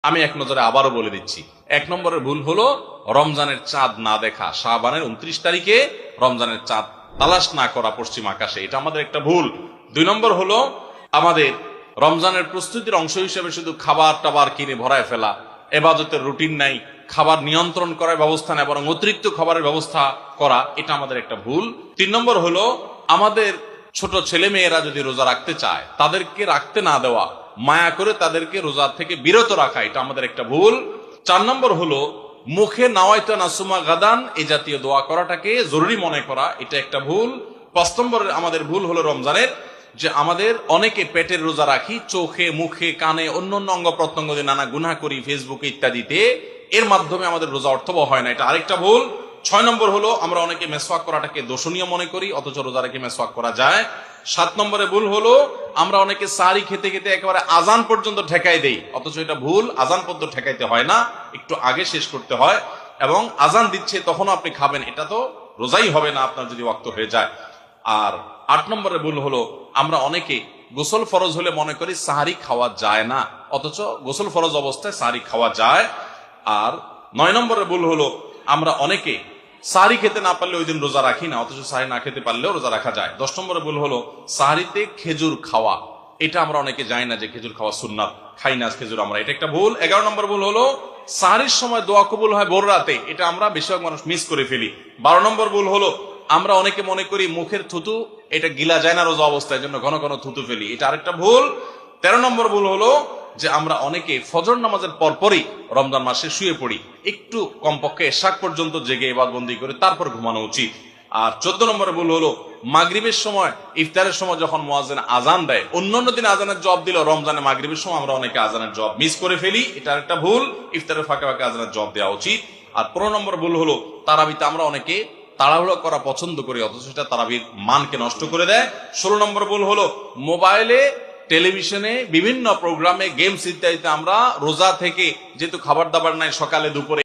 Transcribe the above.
আমি এক নজরে আবারও বলে দিচ্ছি। 1 নম্বরের ভুল হলো রমজানের চাঁদ না দেখা, শাবানের 29 তারিখে রমজানের চাঁদ তালাশ না করা পশ্চিম আকাশে, এটা আমাদের একটা ভুল। 2 নম্বর হলো আমাদের রমজানের প্রস্তুতির অংশ হিসেবে শুধু খাবার টাবার কিনে ভরায় ফেলা, ইবাদতের রুটিন নাই, খাবার নিয়ন্ত্রণ করার ব্যবস্থা নেই, বরং অতিরিক্ত খাবারের ব্যবস্থা করা, এটা আমাদের একটা ভুল। 3 নম্বর হলো আমাদের ছোট ছেলে মেয়েরা যদি রোজা রাখতে চায় তাদেরকে রাখতে না দেওয়া, মায়া করে তাদেরকে রোজা থেকে বিরত রাখা, এটা আমাদের একটা ভুল। 4 নম্বর হলো মুখে নাওয়াইতা নাসুমা গাদান এই জাতীয় দোয়া করাটাকে জরুরি মনে করা, এটা একটা ভুল। 5 নম্বরের আমাদের ভুল হলো রমজানের যে আমাদের অনেকে পেটের রোজা রাখি, চোখে মুখে কানে অন্য অন্য অঙ্গ প্রত্যঙ্গ দিয়ে নানা গুনাহ করি ফেসবুকে ইত্যাদিতে, এর মাধ্যমে আমাদের রোজা অর্থবহ হয় না, এটা আরেকটা ভুল। 6 নম্বর হলো আমরা অনেকে মেসওয়াক করাটাকে দোষণীয় মনে করি, অথচ রোজা রেখে মেসওয়াক করা যায়। 7 নম্বরে ভুল হলো আমরা অনেকে সারি খেতে খেতে একেবারে আজান পর্যন্ত ঠেকাই দেই, অথচ এটা ভুল, আজান পর্যন্ত ঠেকাইতে হয় না, একটু আগে শেষ করতে হয়, এবং আজান দিচ্ছে তখন আপনি খাবেন, এটা তো রোজাই হবে না আপনার যদি ওয়াক্ত হয়ে যায়। আর 8 নম্বরে ভুল হলো আমরা অনেকে গোসল ফরজ হলে মনে করি সাহারি খাওয়া যায় না, অথচ গোসল ফরজ অবস্থায় সাহারি খাওয়া যায়। আর 9 নম্বরের ভুল হলো আমরা অনেকে সাহারি খেতে না পারলে ওই দিন রোজা রাখি না, অথচ সাহারি না খেতে পারলেও রোজা রাখা যায়। 10 নম্বরের ভুল হলো সাহারিতে খেজুর খাওয়া, এটা আমরা অনেকে জানি না যে খেজুর খাওয়া সুন্নাত, খাই না খেজুর আমরা, এটা একটা ভুল। 11 নম্বর ভুল হলো সাহারির সময় দোয়া কবুল হয় ভোর রাতে, এটা আমরা বেশিরভাগ মানুষ মিস করে ফেলি। 12 নম্বর ভুল হলো আমরা অনেকে মনে করি মুখের থুতু এটা গিলা যায় না রোজা অবস্থায়, জন্য ঘন ঘন থুতু ফেলি, এটা আরেকটা ভুল। 13 নম্বর ভুল হলো যে আমরা অনেকে ফজর নামাজের পরপরই রমজান মাসে শুয়ে পড়ি, একটু কমপক্ষে এশাক পর্যন্ত জেগে ইবাদতবন্দি করে তারপর ঘুমানো উচিত। আর 14 নম্বরে ভুল হলো মাগরিবের সময় ইফতারের সময় যখন মুয়াজ্জিন আজান দেয়, অন্যান্য দিন আজানের জবাব দিল, রমজানে মাগরিবের সময় আমরা অনেকে আজানের জবাব মিস করে ফেলি, এটা একটা ভুল, ইফতারের ফাঁকে ফাঁকে আজানের জবাব দেওয়া উচিত। আর 15 নম্বর ভুল হলো তারাবিতে আমরা অনেকে তাড়াহুড়ো করা পছন্দ করি, অথচ সেটা তারাবির মানকে নষ্ট করে দেয়। 16 নম্বর ভুল হলো মোবাইলে টেলিভিশনে বিভিন্ন প্রোগ্রামে গেমস ইত্যাদিতে আমরা রোজা থেকে যেহেতু খাবার দাবার নাই সকালে দুপুরে